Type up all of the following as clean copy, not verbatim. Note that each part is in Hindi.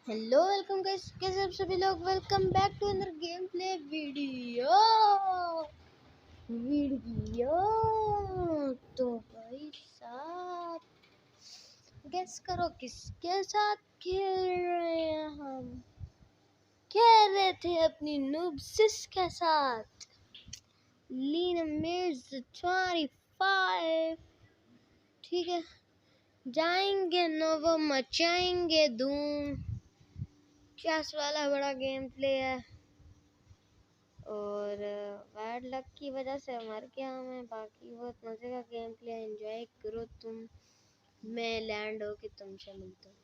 हेलो वेलकम गाइस, कैसे आप सभी लोग। Welcome back to another game play video video तो भाई साहब, गेस करो किसके साथ खेल रहे हैं हम। खेल रहे थे अपनी नूब सिस के साथ। लीना मिर्ज 25, ठीक है। जाएंगे नोवो, मचाएंगे धूम। चेस वाला बड़ा गेम प्ले है और बैड लक की वजह से मर गया मैं। बाकी बहुत मज़े का गेम प्ले, एंजॉय करो तुम। मैं लैंड हो कि तुमसे मिलता हूँ।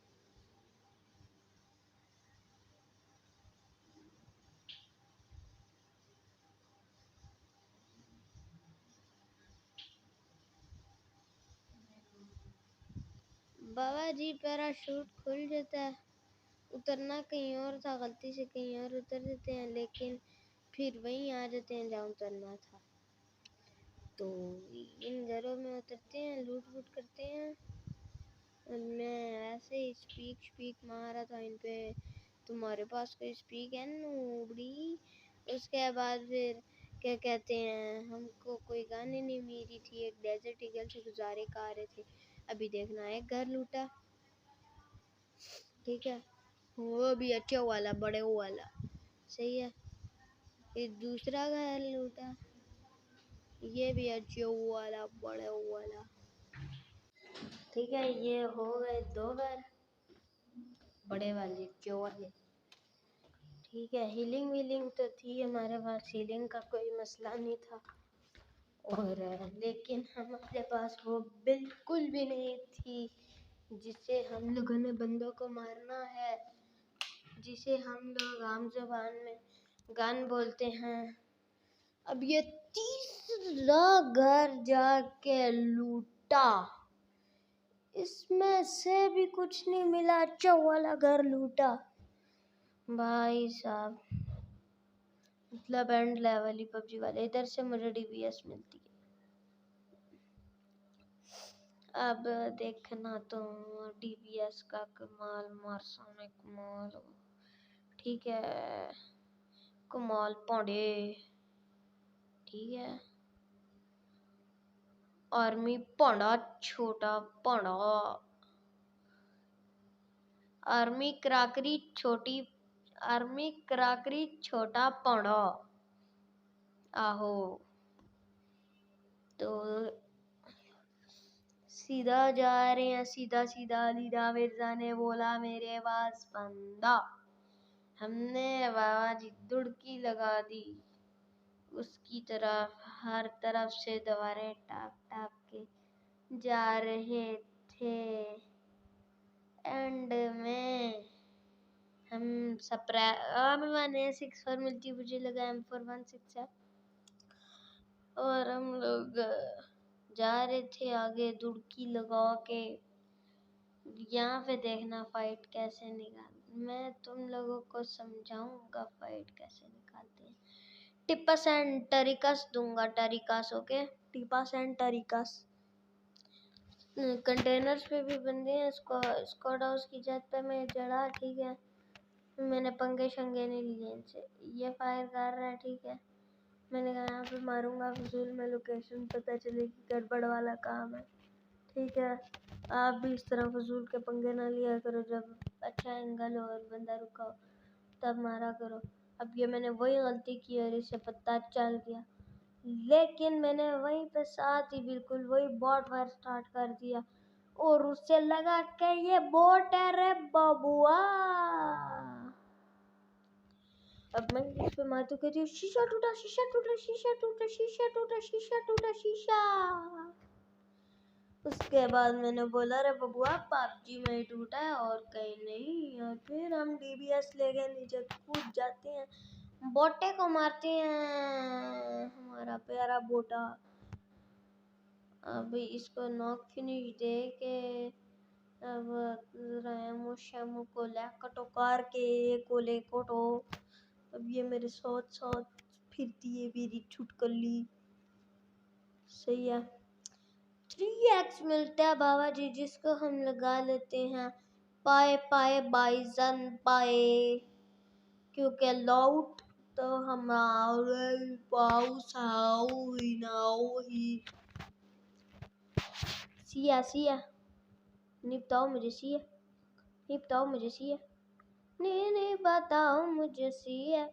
बाबा जी पैराशूट खुल जाता है। उतरना कहीं और था, गलती से कहीं और उतर जाते हैं, लेकिन फिर वहीं आ जाते हैं जहाँ उतरना था। तो इन घरों में उतरते हैं, लूट वूट करते हैं। और मैं ऐसे ही स्पीक मारा था इन पे। तुम्हारे पास कोई स्पीक है नूबड़ी? उसके बाद फिर क्या कहते हैं, हमको कोई गन ही नहीं मिली थी। एक डेजर्ट ईगल से गुजारे का आ रहे थे। अभी देखना, एक घर लूटा, ठीक है, वो भी अच्छा वाला, बड़े वाला, सही है। फिर दूसरा घर लूटा, ये भी अच्छा वाला, बड़े वाला, ठीक है। ये हो गए दो घर, बड़े वाले, अच्छे वाले, ठीक है। हीलिंग वीलिंग तो थी हमारे पास, हीलिंग का कोई मसला नहीं था। और लेकिन हमारे पास वो बिल्कुल भी नहीं थी जिसे हम लोगों ने बंदों को मारना है, जिसे हम लोग आम ज़बान में गन बोलते हैं। अब ये तीसरा घर जाके लूटा, इसमें से भी कुछ नहीं मिला। अच्छा वाला घर लूटा भाई साहब, मतलब एंड लेवल ही पबजी वाले। इधर से मुझे डीबीएस मिलती है। अब देखना तो डीबीएस का कमाल, मारसा में कमाल, ठीक है। कमाल पौड़े, ठीक है। आर्मी पौड़ा, छोटा पौड़ा, आर्मी क्राकरी छोटी, आर्मी क्राकरी छोटा पौड़ा, आहो। तो सीधा जा रहे हैं, सीधा सीधा। लीला मिर्जा ने बोला मेरे पास बंदा, हमने बाबा जी दुड़की लगा दी उसकी तरफ। हर तरफ से दीवारें टाप टाप के जा रहे थे। एंड में हम मैंने 6 मिलती, मुझे लगा M416 है। और हम लोग जा रहे थे आगे दुड़की लगा के। यहाँ पे देखना फाइट कैसे निकाल, मैं तुम लोगों को समझाऊंगा फाइट कैसे निकालते हैं। टिपस एंड टरिकस दूंगा, टरिकस, ओके, टिपस एंड टरिकस। कंटेनर्स पे भी बंदे हैं। स्क्वाड हाउस की छत पे मैं चढ़ा, ठीक है। मैंने पंगे शंगे नहीं लिए इनसे। ये फायर कर रहा है, ठीक है। मैंने कहा यहाँ पे मारूंगा फजूल में, लोकेशन पता चलेगी, गड़बड़ वाला काम है, ठीक है। आप भी इस तरह फजूल के पंगे ना लिया करो। जब अच्छा एंगल हो और बंदा रुका हो तब मारा करो। अब ये मैंने वही गलती की और इसे पता चल गया, लेकिन मैंने वहीं पे साथ ही बिल्कुल वही बॉट फायर स्टार्ट कर दिया और उससे लगा कि ये बॉट है रे बबुआ। अब मैं इस पे मारती कहती हूँ शीशा टूटा, शीशा टूटा, शीशा टूटा, शीशा टूटा, शीशा टूटा, शीशा। उसके बाद मैंने बोला रे बबुआ पबजी में ही टूटा है और कहीं नहीं। और फिर हम डीबीएस ले गए, नीचे कूद जाते हैं, बोटे को मारते हैं, हमारा प्यारा बोटा। अब इसको नॉक फिनिश दे के अब रेमो शेमो को कटो कार के कोले कोटो। अब ये मेरे साथ साथ फिरती है मेरी छुटकली, सही है। 3x मिलता है बाबा जी, जिसको हम लगा लेते हैं पाए पाए बाइजन पाए, क्योंकि लौट तो हमारे पास आओ ही ना हो ही। सिया सिया नहीं बताओ मुझे, सिया नहीं बताओ मुझे, सिया नहीं बताओ मुझे, सिया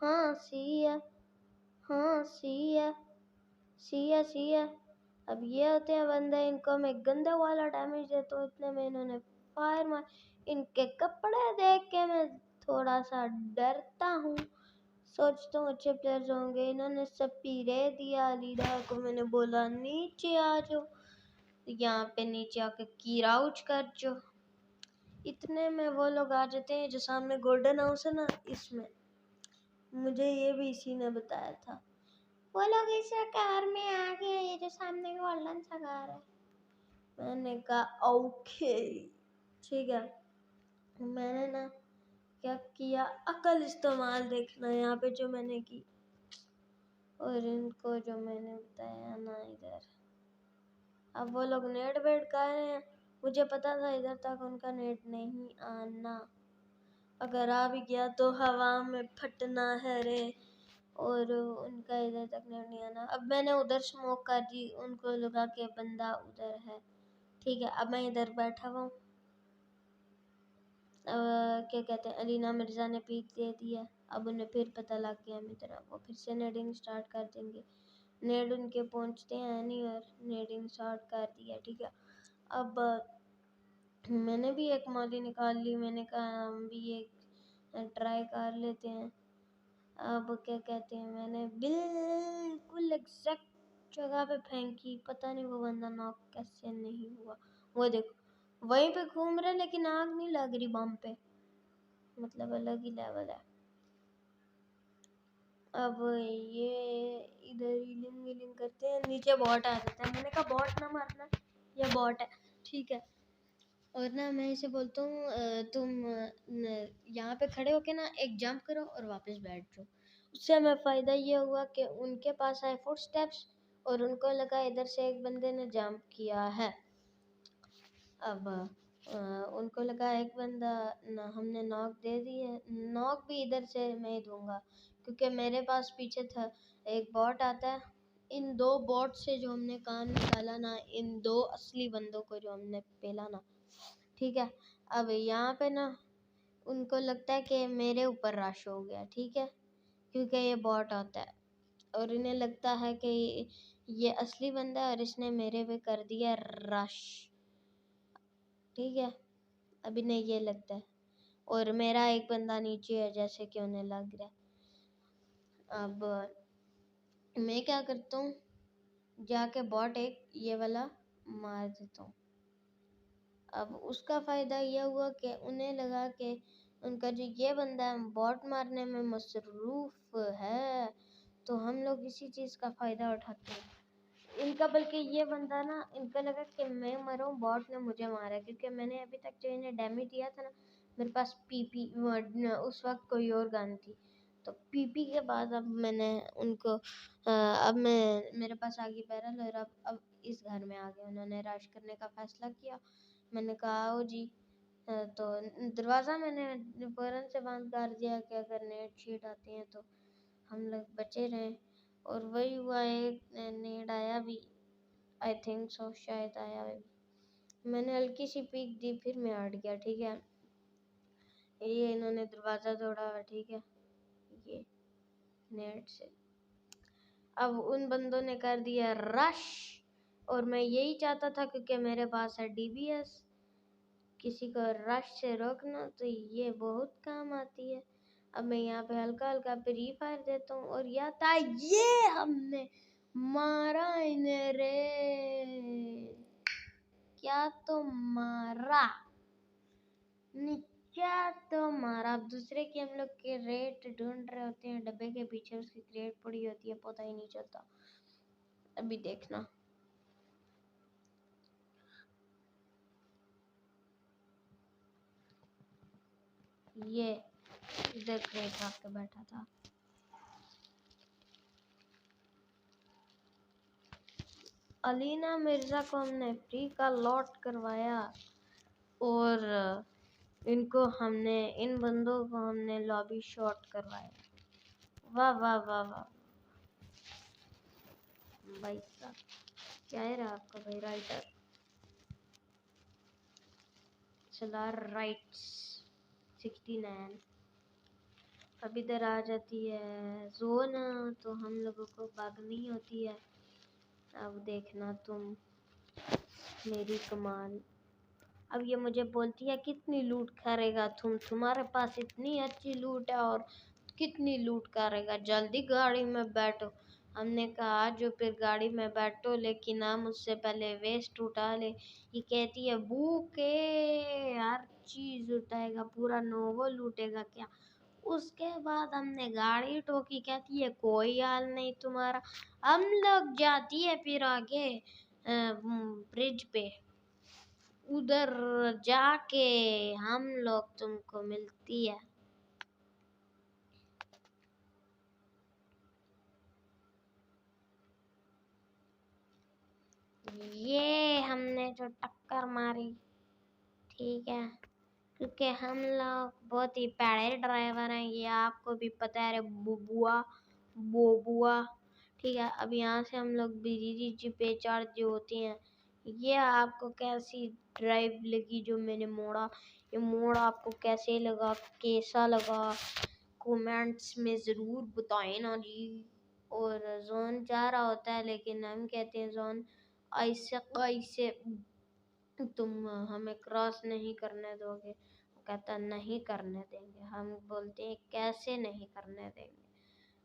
हाँ सिया, हाँ सिया सिया सिया। अब ये होते हैं बंदे, इनको मैं गंदे वाला डैमेज देता हूँ, इतने में इन्होंने फायर मार। इनके कपड़े देख के मैं थोड़ा सा डरता हूँ, सोचता हूँ अच्छे प्लेयर्स होंगे। इन्होंने सब पीरे दिया। लीडर को मैंने बोला नीचे आ जाओ, यहाँ पे नीचे आके कीराउच कर जो। इतने में वो लोग आ जाते हैं जो सामने गोल्डन हाउस है ना, इसमें। मुझे ये भी इसी ने बताया था। वो लोग इस कार में आ गए, ये जो सामने गोल्डन सा कार है। मैंने कहा ओके ठीक है। मैंने ना क्या किया, अकल इस्तेमाल देखना यहाँ पे जो मैंने की, और इनको जो मैंने बताया ना इधर। अब वो लोग नेट वेट कर रहे हैं, मुझे पता था इधर तक उनका नेट नहीं आना। अगर आ भी गया तो हवा में फटना है रे, और उनका इधर तक नेट नहीं आना। अब मैंने उधर स्मोक कर दी, उनको लगा के बंदा उधर है। ठीक है, अब मैं इधर बैठा हुआ हूँ। क्या कहते हैं, अलीना मिर्ज़ा ने पीक दे दिया। अब उन्हें फिर पता लग गया मेरी तरह, वो फिर से नेडिंग स्टार्ट कर देंगे। नेड उनके पहुंचते हैं नहीं, और नेडिंग स्टार्ट कर दिया। ठीक है, अब मैंने भी एक मॉली निकाल ली। मैंने कहा हम भी एक ट्राई कर लेते हैं। अब क्या कहते हैं, मैंने बिल्कुल एग्जैक्ट जगह पे फेंकी, पता नहीं वो बंदा नॉक कैसे नहीं हुआ। वो देखो वहीं पे घूम रहे, लेकिन आग नहीं लग रही बम पे, मतलब अलग ही लेवल है। अब ये इधर हीलिंग वीलिंग करते हैं, नीचे बॉट आ जाता है। मैंने कहा बॉट ना मारना, ये बॉट है ठीक है। और ना मैं इसे बोलता हूँ तुम यहाँ पे खड़े होके ना एक जंप करो और वापस बैठ जाओ। उससे हमें फ़ायदा ये हुआ कि उनके पास आए फुट स्टेप्स, और उनको लगा इधर से एक बंदे ने जंप किया है। अब उनको लगा एक बंदा ना, हमने नॉक दे दी है। नॉक भी इधर से मैं ही दूंगा, क्योंकि मेरे पास पीछे था एक बॉट आता है। इन दो बॉट से जो हमने काम निकाला ना, इन दो असली बंदों को जो हमने पेला ना, ठीक है। अब यहाँ पे ना उनको लगता है कि मेरे ऊपर रश हो गया, ठीक है, क्योंकि ये बॉट आता है, और इन्हें लगता है कि ये असली बंदा है और इसने मेरे पे कर दिया रश, ठीक है। अब इन्हें ये लगता है, और मेरा एक बंदा नीचे है जैसे कि उन्हें लग रहा है। अब मैं क्या करता हूँ, जाके बॉट एक ये वाला मार देता हूँ। अब उसका फ़ायदा यह हुआ कि उन्हें लगा कि उनका जो ये बंदा है बॉट मारने में मसरूफ़ है, तो हम लोग इसी चीज़ का फ़ायदा उठाते हैं इनका। बल्कि ये बंदा ना, इनको लगा कि मैं मरूं, बॉट ने मुझे मारा, क्योंकि मैंने अभी तक जो इन्हें डैमेज दिया था ना, मेरे पास पीपी उस वक्त कोई और गन थी, तो पीपी के बाद अब मैंने उनको अब मैं मेरे पास आ गई बैरल, और अब इस घर में आ गए। उन्होंने रश करने का फ़ैसला किया। मैंने कहा आओ जी, तो दरवाज़ा मैंने फ़ौरन से बंद कर दिया कि अगर नेट शीट आते हैं तो हम लोग बचे रहें। और वही हुआ, एक नेट आया भी, आई थिंक सो, शायद आया भी। मैंने हल्की सी पीक दी, फिर मैं हट गया, ठीक है। ये इन्होंने दरवाज़ा तोड़ा, ठीक है, ये नेट से। अब उन बंदों ने कर दिया रश, और मैं यही चाहता था, क्योंकि मेरे पास है डीबीएस, किसी को रश से रोकना तो ये बहुत काम आती है। अब मैं यहाँ पे हल्का हल्का फ्री फायर देता हूँ, और या था ये हमने मारा इन्हें रे, क्या तो मारा, क्या तो मारा। अब दूसरे की हम लोग के रेट ढूंढ रहे होते हैं, डब्बे के पीछे उसकी क्रेट पड़ी होती है, पता ही नहीं चलता। अभी देखना, ये इधर क्रेट रख के बैठा था। अलीना मिर्ज़ा को हमने फ्री का लॉट करवाया, और इन बंदों को हमने लॉबी शॉट करवाया। वाह वाह वाह वाह भाई साहब, क्या है रहा आपका भाई राइटर चला राइट्स 69। अब इधर आ जाती है जोन, तो हम लोगों को भागनी होती है। अब देखना तुम मेरी कमाल। अब ये मुझे बोलती है कितनी लूट करेगा तुम्हारे पास इतनी अच्छी लूट है और कितनी लूट करेगा, जल्दी गाड़ी में बैठो। हमने कहा जो फिर गाड़ी में बैठो, लेकिन हम उससे पहले वेस्ट उठा ले। ये कहती है भूखे हर चीज उठाएगा, पूरा नोवो लूटेगा क्या। उसके बाद हमने गाड़ी ठोकी, कहती है कोई हाल नहीं तुम्हारा। हम लोग जाती है फिर आगे ब्रिज पे, उधर जाके हम लोग तुमको मिलती है। ये हमने जो टक्कर मारी, ठीक है, क्योंकि हम लोग बहुत ही प्यारे ड्राइवर हैं, ये आपको भी पता है रे बुबुआ बोबुआ। ठीक है, अब यहाँ से हम लोग बीजी पे चढ़ होते हैं। ये आपको कैसी ड्राइव लगी जो मैंने मोड़ा, ये मोड़ आपको कैसे लगा, कैसा लगा, कमेंट्स में ज़रूर बताएं ना जी। और जोन जा रहा होता है, लेकिन हम कहते हैं जोन ऐसे कैसे तुम हमें क्रॉस नहीं करने दोगे। वो कहता नहीं करने देंगे। हम बोलते हैं कैसे नहीं करने देंगे।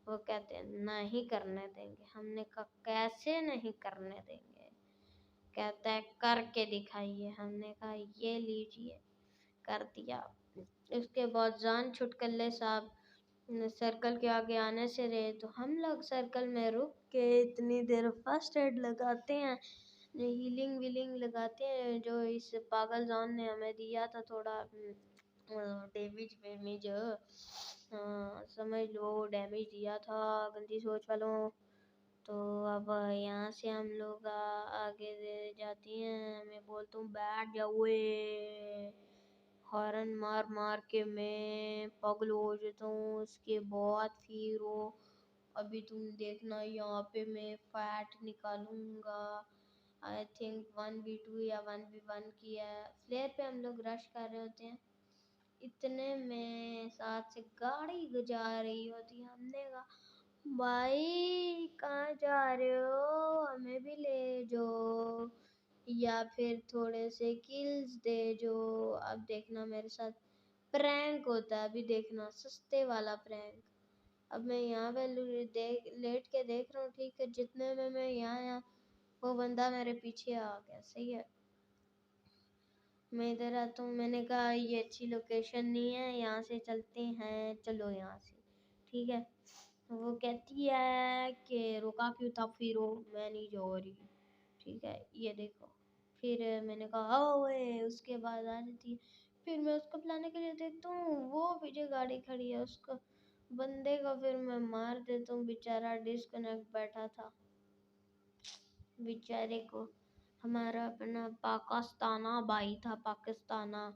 वो कहते हैं नहीं करने देंगे। हमने कहा कैसे नहीं करने देंगे। कहता है करके दिखाइए। हमने कहा ये लीजिए, कर दिया। उसके बाद जान छुटकल्ले साहब सर्कल के आगे आने से रहे, तो हम लोग सर्कल में रुक के इतनी देर फर्स्ट एड लगाते हैं, हीलिंग विलिंग लगाते हैं, जो इस पागल जॉन ने हमें दिया था थोड़ा डैमेज वेमेज, समझ लो डैमेज दिया था गंदी सोच वालों। तो अब यहाँ से हम लोग आगे जाती हैं। मैं बोलता हूँ बैठ जाओ, हॉर्न मार मार के मैं पागल हो जाता हूँ। उसके बाद फिर वो अभी तुम देखना यहाँ पे मैं फैट निकालूंगा। आई थिंक 1v2 या 1v1 की है। फ्लेयर पे हम लोग रश कर रहे होते हैं, इतने में साथ से गाड़ी गुजार रही होती है। हमने कहा भाई कहाँ जा रहे हो, हमें भी ले जाओ या फिर थोड़े से किल्स दे जो। अब देखना मेरे साथ प्रैंक होता है, अभी देखना सस्ते वाला प्रैंक। अब मैं यहाँ पे लेट के देख रहा हूँ, ठीक है, जितने में मैं यहाँ वो बंदा मेरे पीछे आ गया। सही है, मैं इधर आता हूँ। मैंने कहा ये अच्छी लोकेशन नहीं है, यहाँ से चलते हैं, चलो यहाँ से, ठीक है। वो कहती है कि रुका क्यों था, फिर वो मैं नहीं जा रही, ठीक है, ये देखो। फिर मैंने कहा ओए, उसके बाद आ जाती है। फिर मैं उसको बुलाने के लिए देखता हूँ, वो पीछे गाड़ी खड़ी है, उसको बंदे को फिर मैं मार देता हूँ। बेचारा डिस्कनेक्ट बैठा था, बेचारे को। हमारा अपना पाकिस्ताना भाई था, पाकिस्ताना।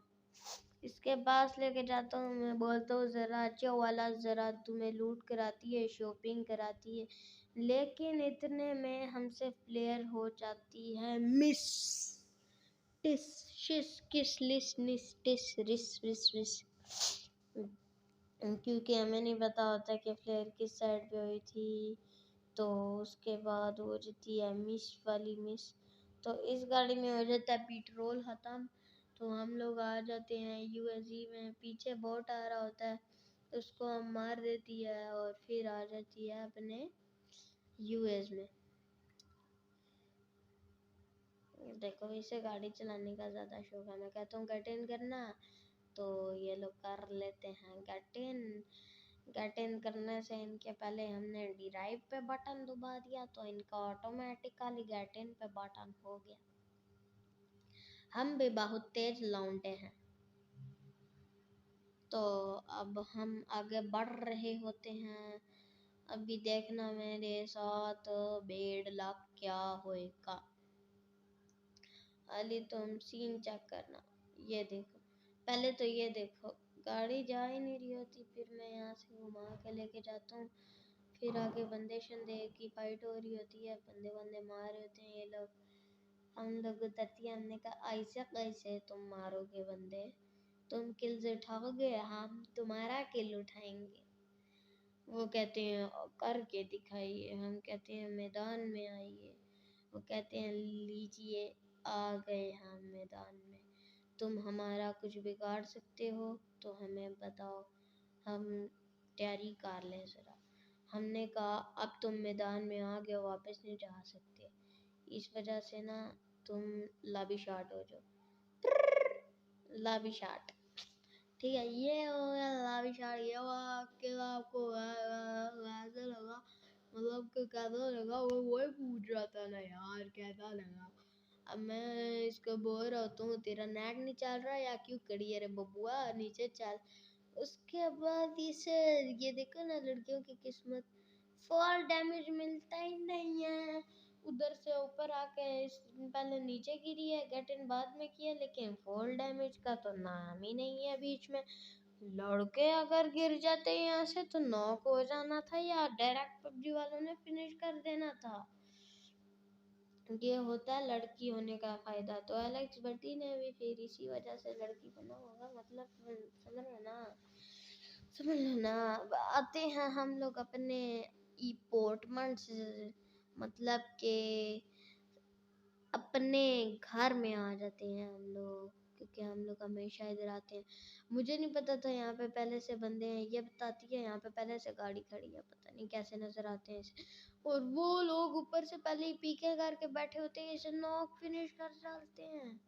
इसके पास लेके जाता हूँ, मैं बोलता हूँ ज़रा अच्छा वाला, ज़रा तुम्हें लूट कराती है, शॉपिंग कराती है। लेकिन इतने में हमसे प्लेयर हो जाती है मिस टिस शिस किस लिस निस टिस रिस रिस रिस, क्योंकि हमें नहीं पता होता कि प्लेयर किस साइड पे हुई थी। तो उसके बाद हो जाती है मिस वाली मिस। तो इस गाड़ी में हो जाता है पेट्रोल ख़त्म, तो हम लोग आ जाते हैं यूएसजी में। पीछे बोट आ रहा होता है, तो उसको हम मार देती है और फिर आ जाती है अपने यूएस में। देखो इसे गाड़ी चलाने का ज़्यादा शौक है। मैं कहता हूँ गट इन करना, तो ये लोग कर लेते हैं गट इन। गट इन करने से इनके पहले हमने ड्राइव पे बटन दबा दिया, तो इनका ऑटोमेटिकली गट इन पे बटन हो गया। हम भी बहुत तेज लौंडे हैं। तो अब हम आगे बढ़ रहे होते हैं। अभी देखना मेरे साथ 1.5 लाख क्या होएगा। अली तुम सीन चेक करना। ये देखो, पहले तो ये देखो, गाड़ी जा ही नहीं रही होती, फिर मैं यहाँ से घुमा के लेके जाता हूँ, फिर आगे बंदे शंदे की फाइट हो रही होती है, बंदे बंदे मार रहे होते हैं ये लोग, हम लोग उतरती है, हमने कहा ऐसे कैसे तुम मारोगे बंदे, तुम किल्स उठाओगे, हम तुम्हारा किल उठाएंगे। वो कहते हैं करके दिखाइए, हम कहते हैं मैदान में आइए, वो कहते हैं लीजिए आ गए हम मैदान में, तुम हमारा कुछ बिगाड़ सकते हो तो हमें बताओ, हम तैयारी कर लें ज़रा। हमने कहा अब तुम मैदान में आ गए, वापस नहीं जा सकते, इस वजह से ना तुम लाबी शॉट हो जाओ, लाबी शॉट, ठीक है, ये हो गया लाबी शॉट। ये आपके आपको कैसा लगा, मतलब कि कैसा लगा, वो वही पूछ रहा था ना यार कैसा लगा। अब मैं इसको बोल रहा हूँ तेरा नेट नहीं चल रहा या क्यों कड़ी है रे बबुआ, नीचे चल। उसके बाद इसे ये देखो ना, लड़कियों की किस्मत, फॉल डैमेज मिलता ही नहीं है, उधर से ऊपर आके पहले नीचे गिरी है, गेट इन बाद में किया, लेकिन फॉल डैमेज का तो नाम ही नहीं है बीच में। लड़के अगर गिर जाते यहाँ से तो नॉक हो जाना था या डायरेक्ट पबजी वालों ने फिनिश कर देना था। ये होता है लड़की होने का फायदा, तो एलेक्स भट्टी ने भी फिर इसी वजह से लड़की बना होगा, मतलब समझ लो ना, समझ लो ना। आते हैं हम लोग अपने इम्पोर्टमेंट, मतलब के अपने घर में आ जाते हैं हम लोग, क्योंकि हम लोग हमेशा इधर आते हैं। मुझे नहीं पता था यहाँ पे पहले से बंदे हैं, ये बताती है यहाँ पे पहले से गाड़ी खड़ी है, पता नहीं कैसे नजर आते हैं इसे। और वो लोग ऊपर से पहले ही पीके करके बैठे होते हैं, इसे नॉक फिनिश कर डालते हैं।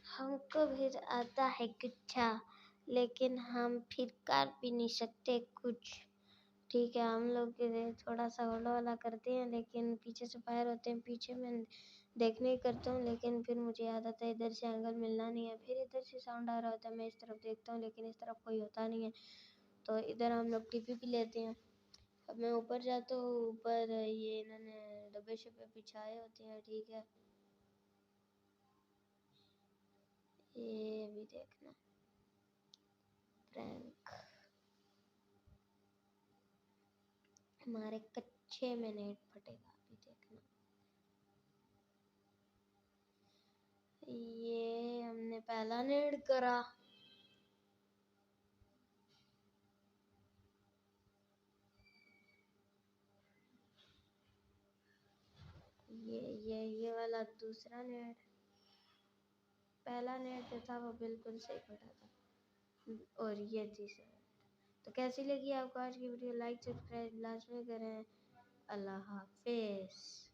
हमको भी आता है गुच्छा, लेकिन हम फिर कर भी नहीं सकते कुछ, ठीक है। हम लोग थोड़ा सा होला वाला करते हैं, लेकिन पीछे से फायर होते हैं, पीछे मैं देखने ही करता हूँ, लेकिन फिर मुझे याद आता है इधर से एंगल मिलना नहीं है, फिर इधर से साउंड आ रहा होता है, मैं इस तरफ देखता हूँ लेकिन इस तरफ कोई होता नहीं है, तो इधर हम लोग टीपी भी लेते हैं। अब मैं ऊपर जाता हूँ, ऊपर ये इन्होंने डब्बे शब्बे बिछाए होते हैं, ठीक है। ये भी देखना प्रैंक, हमारे कच्चे में नेट फटेगा, अभी देखना। ये हमने पहला नेट करा, ये वाला दूसरा नेट, पहला नेट जो था वो बिल्कुल सही फटा था, और ये तीसरा। तो कैसी लगी आपको आज की वीडियो, लाइक सब्सक्राइब लाजमी करें। अल्लाह हाफिज।